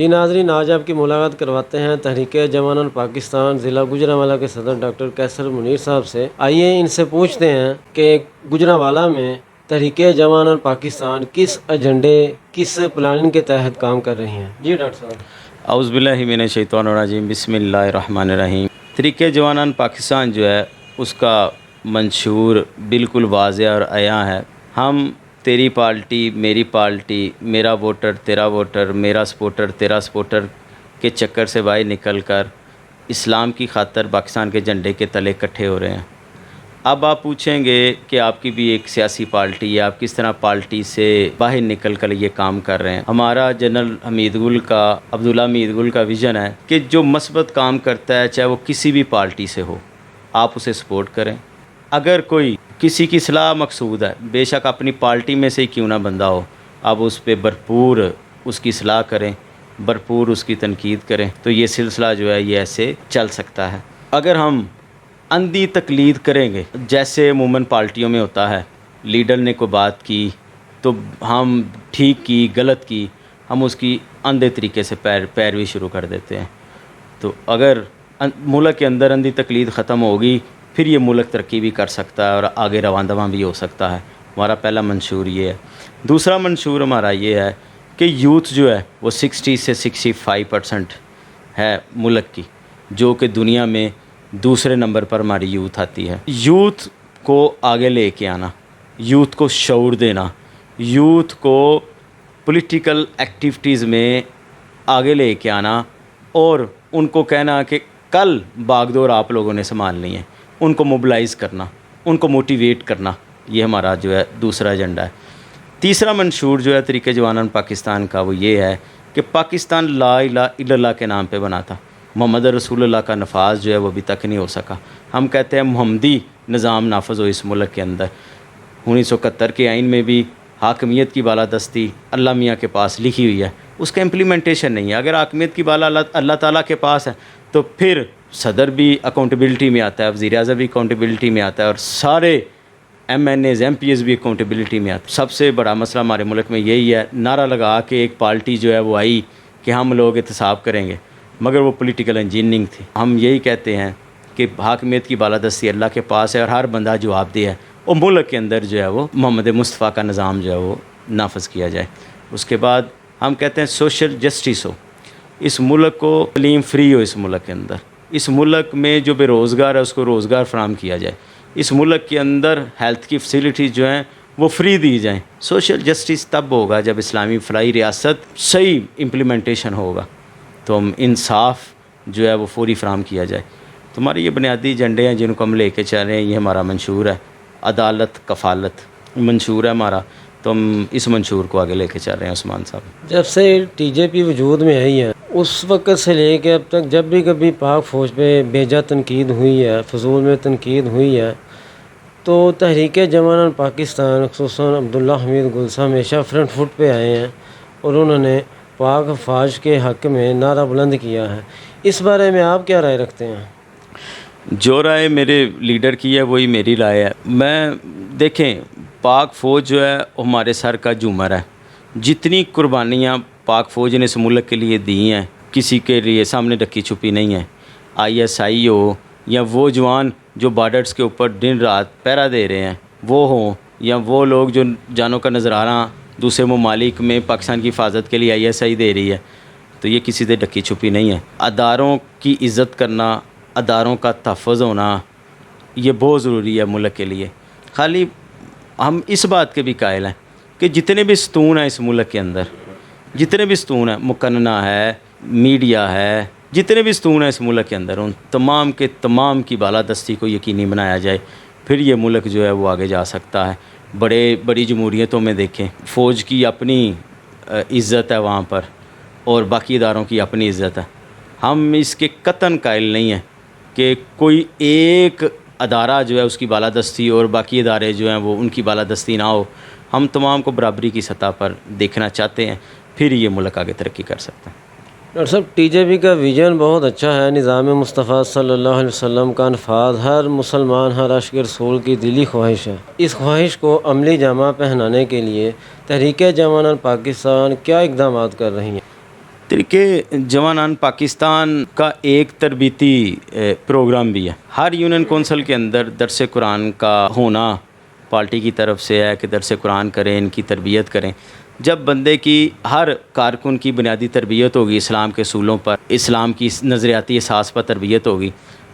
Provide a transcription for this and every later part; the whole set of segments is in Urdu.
جی ناظرین، آج آپ کی ملاقات کرواتے ہیں تحریک جوانان پاکستان ضلع گوجرانوالہ کے صدر ڈاکٹر قیصر منیر صاحب سے۔ آئیے ان سے پوچھتے ہیں کہ گوجرانوالہ میں تحریک جوانان پاکستان کس ایجنڈے، کس پلاننگ کے تحت کام کر رہی ہیں۔ جی ڈاکٹر صاحب۔ اعوذ باللہ من الشیطان الرجیم، بسم اللہ الرحمن الرحیم۔ تحریک جوانان پاکستان جو ہے اس کا منشور بالکل واضح اور عیاں ہے۔ ہم تیری پارٹی میری پارٹی، میرا ووٹر تیرا ووٹر، میرا سپورٹر تیرا سپورٹر کے چکر سے باہر نکل کر اسلام کی خاطر پاکستان کے جھنڈے کے تلے اکٹھے ہو رہے ہیں۔ اب آپ پوچھیں گے کہ آپ کی بھی ایک سیاسی پارٹی ہے، آپ کس طرح پارٹی سے باہر نکل کر یہ کام کر رہے ہیں۔ ہمارا جنرل حمید گل کا، عبداللہ حمید گل کا ویژن ہے کہ جو مثبت کام کرتا ہے چاہے وہ کسی بھی پارٹی سے ہو، آپ اسے سپورٹ کریں۔ اگر کوئی کسی کی اصلاح مقصود ہے، بے شک اپنی پارٹی میں سے ہی کیوں نہ بندہ ہو، آپ اس پہ بھرپور اس کی اصلاح کریں، بھرپور اس کی تنقید کریں، تو یہ سلسلہ جو ہے یہ ایسے چل سکتا ہے۔ اگر ہم اندھی تقلید کریں گے، جیسے عموماً پارٹیوں میں ہوتا ہے، لیڈر نے کوئی بات کی تو ہم ٹھیک کی غلط کی، ہم اس کی اندھے طریقے سے پیروی شروع کر دیتے ہیں۔ تو اگر ملک کے اندر اندھی تقلید ختم ہوگی، پھر یہ ملک ترقی بھی کر سکتا ہے اور آگے رواں دواں بھی ہو سکتا ہے۔ ہمارا پہلا منشور یہ ہے۔ دوسرا منشور ہمارا یہ ہے کہ یوتھ جو ہے وہ 60 سے 65% ہے ملک کی، جو کہ دنیا میں دوسرے نمبر پر ہماری یوتھ آتی ہے۔ یوتھ کو آگے لے کے آنا، یوتھ کو شعور دینا، یوتھ کو پولیٹیکل ایکٹیویٹیز میں آگے لے کے آنا اور ان کو کہنا کہ کل باغ دور آپ لوگوں نے سنبھالنی ہے، ان کو موبلائز کرنا، ان کو موٹیویٹ کرنا، یہ ہمارا جو ہے دوسرا ایجنڈا ہے۔ تیسرا منشور جو ہے تحریک جوانان پاکستان کا وہ یہ ہے کہ پاکستان لا الہ الا اللہ کے نام پہ بنا تھا، محمد رسول اللہ کا نفاذ جو ہے وہ ابھی تک نہیں ہو سکا۔ ہم کہتے ہیں محمدی نظام نافذ ہو اس ملک کے اندر۔ 1971 کے آئین میں بھی حاکمیت کی بالادستی اللہ میاں کے پاس لکھی ہوئی ہے، اس کا امپلیمنٹیشن نہیں ہے۔ اگر حاکمیت کی بالا اللہ تعالیٰ کے پاس ہے تو پھر صدر بھی اکاؤنٹیبلٹی میں آتا ہے، وزیر اعظم بھی اکاؤنٹیبلٹی میں آتا ہے، اور سارے MNAs MPAs بھی اکاؤنٹیبلٹی میں آتے ہیں۔ سب سے بڑا مسئلہ ہمارے ملک میں یہی ہے، نعرہ لگا کے ایک پارٹی جو ہے وہ آئی کہ ہم لوگ احتساب کریں گے، مگر وہ پولیٹیکل انجینئرنگ تھی۔ ہم یہی کہتے ہیں کہ حاکمیت کی بالادستی اللہ کے پاس ہے اور ہر بندہ جواب دہ ہے، اور ملک کے اندر جو ہے وہ محمد مصطفیٰ کا نظام جو ہے وہ نافذ کیا جائے۔ اس کے بعد ہم کہتے ہیں سوشل جسٹس ہو، اس ملک کو تعلیم فری ہو، اس ملک کے اندر، اس ملک میں جو بے روزگار ہے اس کو روزگار فراہم کیا جائے، اس ملک کے اندر ہیلتھ کی فیسلٹیز جو ہیں وہ فری دی جائیں۔ سوشل جسٹس تب ہوگا جب اسلامی فلاحی ریاست صحیح امپلیمنٹیشن ہوگا، تو ہم انصاف جو ہے وہ فوری فراہم کیا جائے۔ تو ہمارے یہ بنیادی ایجنڈے ہیں جن کو ہم لے کے چل رہے ہیں، یہ ہمارا منشور ہے۔ عدالت کفالت منشور ہے ہمارا، تو ہم اس منشور کو آگے لے کے چل رہے ہیں عثمان صاحب۔ جب سے ٹی جے پی وجود میں آئی ہے، اس وقت سے لے کے اب تک جب بھی کبھی پاک فوج پہ بیجا تنقید ہوئی ہے، فضول میں تنقید ہوئی ہے، تو تحریک جوانان پاکستان خصوصاً عبداللہ حمید گل صاحب ہمیشہ فرنٹ فٹ پہ آئے ہیں اور انہوں نے پاک فوج کے حق میں نعرہ بلند کیا ہے۔ اس بارے میں آپ کیا رائے رکھتے ہیں؟ جو رائے میرے لیڈر کی ہے وہی میری رائے ہے۔ دیکھیں، پاک فوج جو ہے وہ ہمارے سر کا جھومر ہے۔ جتنی قربانیاں پاک فوج نے اس ملک کے لیے دی ہیں، کسی کے لیے سامنے ڈکی چھپی نہیں ہے۔ آئی ایس آئی ہو یا وہ جوان جو بارڈرز کے اوپر دن رات پہرا دے رہے ہیں وہ ہوں، یا وہ لوگ جو جانوں کا نذرانہ دوسرے ممالک میں پاکستان کی حفاظت کے لیے آئی ایس آئی دے رہی ہے، تو یہ کسی سے ڈکی چھپی نہیں ہے۔ اداروں کی عزت کرنا، اداروں کا تحفظ ہونا، یہ بہت ضروری ہے ملک کے لیے۔ خالی ہم اس بات کے بھی قائل ہیں کہ جتنے بھی ستون ہیں اس ملک کے اندر، جتنے بھی ستون ہیں، مقننہ ہے، میڈیا ہے، جتنے بھی ستون ہیں اس ملک کے اندر، ان تمام کے تمام کی بالادستی کو یقینی بنایا جائے، پھر یہ ملک جو ہے وہ آگے جا سکتا ہے۔ بڑی جمہوریتوں میں دیکھیں، فوج کی اپنی عزت ہے وہاں پر اور باقی اداروں کی اپنی عزت ہے۔ ہم اس کے قطعاً قائل نہیں ہیں کہ کوئی ایک ادارہ جو ہے اس کی بالادستی اور باقی ادارے جو ہیں وہ ان کی بالادستی نہ ہو۔ ہم تمام کو برابری کی سطح پر دیکھنا چاہتے ہیں، پھر یہ ملک آگے ترقی کر سکتا ہے۔ ڈاکٹر صاحب، ٹی جے پی کا ویژن بہت اچھا ہے، نظام مصطفیٰ صلی اللہ علیہ وسلم کا نفاذ ہر مسلمان، ہر عاشق رسول کی دلی خواہش ہے۔ اس خواہش کو عملی جامہ پہنانے کے لیے تحریک جوانان پاکستان کیا اقدامات کر رہی ہیں؟ تحریک جوانان پاکستان کا ایک تربیتی پروگرام بھی ہے. ہر یونین کونسل کے اندر درس قرآن کا ہونا پارٹی کی طرف سے ہے کہ درس قرآن کریں، ان کی تربیت کریں. جب بندے کی ہر کارکن کی بنیادی تربیت ہوگی اسلام کے اصولوں پر، اسلام کی نظریاتی اساس پر تربیت ہوگی،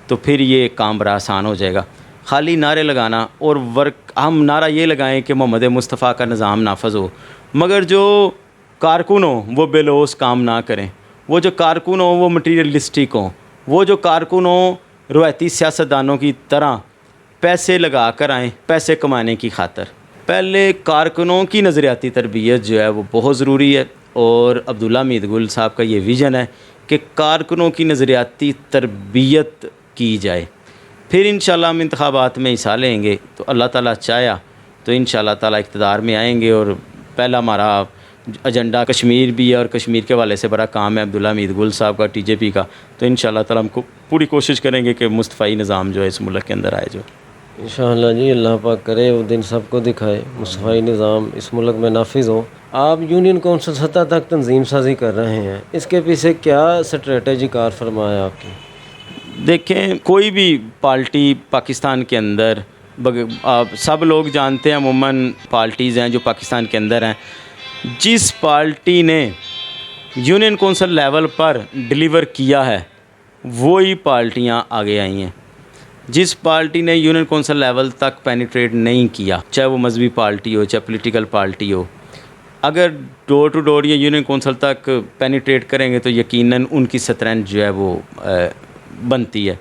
تو پھر یہ کام بڑا آسان ہو جائے گا. خالی نعرے لگانا اور ہم نعرہ یہ لگائیں کہ محمد مصطفیٰ کا نظام نافذ ہو، مگر جو کارکن ہوں وہ بے لوث کام نہ کریں، وہ جو کارکن ہوں وہ مٹیریلسٹک ہوں، وہ جو کارکن ہوں روایتی سیاستدانوں کی طرح پیسے لگا کر آئیں پیسے کمانے کی خاطر. پہلے کارکنوں کی نظریاتی تربیت جو ہے وہ بہت ضروری ہے، اور عبداللہ امید گل صاحب کا یہ ویژن ہے کہ کارکنوں کی نظریاتی تربیت کی جائے. پھر انشاءاللہ ہم انتخابات میں حصہ لیں گے تو اللہ تعالیٰ چاہیا تو انشاءاللہ تعالیٰ اقتدار میں آئیں گے. اور پہلا ہمارا ایجنڈا کشمیر بھی ہے، اور کشمیر کے حوالے سے بڑا کام ہے عبداللہ امید گل صاحب کا ٹی جے پی کا. تو انشاءاللہ تعالیٰ ہم کو پوری کوشش کریں گے کہ مصطفی نظام جو ہے اس ملک کے اندر آئے. جو انشاءاللہ جی اللہ پاک کرے وہ دن سب کو دکھائے، مصطفی نظام اس ملک میں نافذ ہو. آپ یونین کونسل سطح تک تنظیم سازی کر رہے ہیں، اس کے پیچھے کیا اسٹریٹجی کار فرما ہے آپ کی؟ دیکھیں، کوئی بھی پارٹی پاکستان کے اندر آپ سب لوگ جانتے ہیں عموماً پارٹیز ہیں جو پاکستان کے اندر ہیں، جس پارٹی نے یونین کونسل لیول پر ڈیلیور کیا ہے وہی پارٹیاں آگے آئی ہیں. جس پارٹی نے یونین کونسل لیول تک پینیٹریٹ نہیں کیا، چاہے وہ مذہبی پارٹی ہو چاہے پولیٹیکل پارٹی ہو، اگر ڈور ٹو ڈور یا یونین کونسل تک پینیٹریٹ کریں گے تو یقیناً ان کی اسٹرینتھ جو ہے وہ بنتی ہے.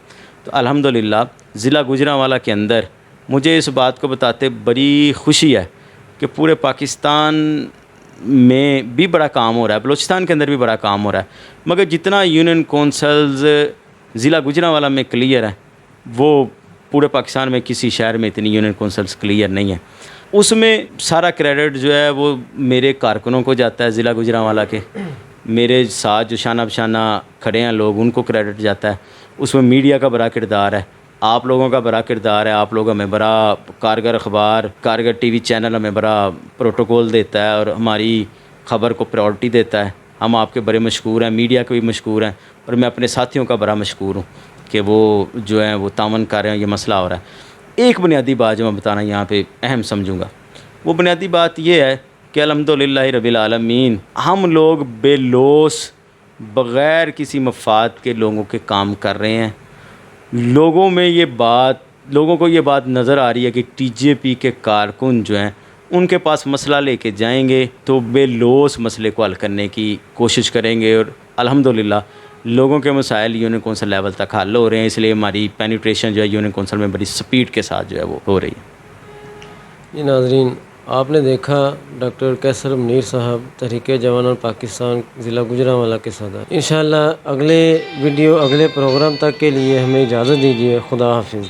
تو الحمدللہ ضلع گوجرانوالہ کے اندر مجھے اس بات کو بتاتے بڑی خوشی ہے کہ پورے پاکستان میں بھی بڑا کام ہو رہا ہے، بلوچستان کے اندر بھی بڑا کام ہو رہا ہے، مگر جتنا یونین کونسلز ضلع گوجرانوالہ میں کلیئر ہے وہ پورے پاکستان میں کسی شہر میں اتنی یونین کونسلز کلیئر نہیں ہے. اس میں سارا کریڈٹ جو ہے وہ میرے کارکنوں کو جاتا ہے ضلع گوجرانوالہ کے، میرے ساتھ جو شانہ بشانہ کھڑے ہیں لوگ ان کو کریڈٹ جاتا ہے. اس میں میڈیا کا بڑا کردار ہے، آپ لوگوں کا بڑا کردار ہے. آپ لوگ ہمیں بڑا کارگر اخبار، کارگر ٹی وی چینل ہمیں بڑا پروٹوکول دیتا ہے اور ہماری خبر کو پریورٹی دیتا ہے. ہم آپ کے بڑے مشکور ہیں، میڈیا کے بھی مشکور ہیں، اور میں اپنے ساتھیوں کا بڑا مشکور ہوں کہ وہ جو ہیں وہ تعاون کر رہے ہیں. یہ مسئلہ ہو رہا ہے. ایک بنیادی بات جو میں بتانا یہاں پہ اہم سمجھوں گا، وہ بنیادی بات یہ ہے کہ الحمدللہ رب العالمین ہم لوگ بے لوث بغیر کسی مفاد کے لوگوں کے کام کر رہے ہیں. لوگوں کو یہ بات نظر آ رہی ہے کہ ٹی جے پی کے کارکن جو ہیں ان کے پاس مسئلہ لے کے جائیں گے تو بے لوث مسئلے کو حل کرنے کی کوشش کریں گے، اور الحمدللہ لوگوں کے مسائل یونین کونسل لیول تک حل ہو رہے ہیں. اس لیے ہماری پینیٹریشن جو ہے یونین کونسل میں بڑی سپیڈ کے ساتھ جو ہے وہ ہو رہی ہے. جی ناظرین، آپ نے دیکھا ڈاکٹر قیصر منیر صاحب تحریک جوانان پاکستان ضلع گوجرانوالہ کے صدر. انشاءاللہ اگلے ویڈیو اگلے پروگرام تک کے لیے ہمیں اجازت دیجیے. خدا حافظ.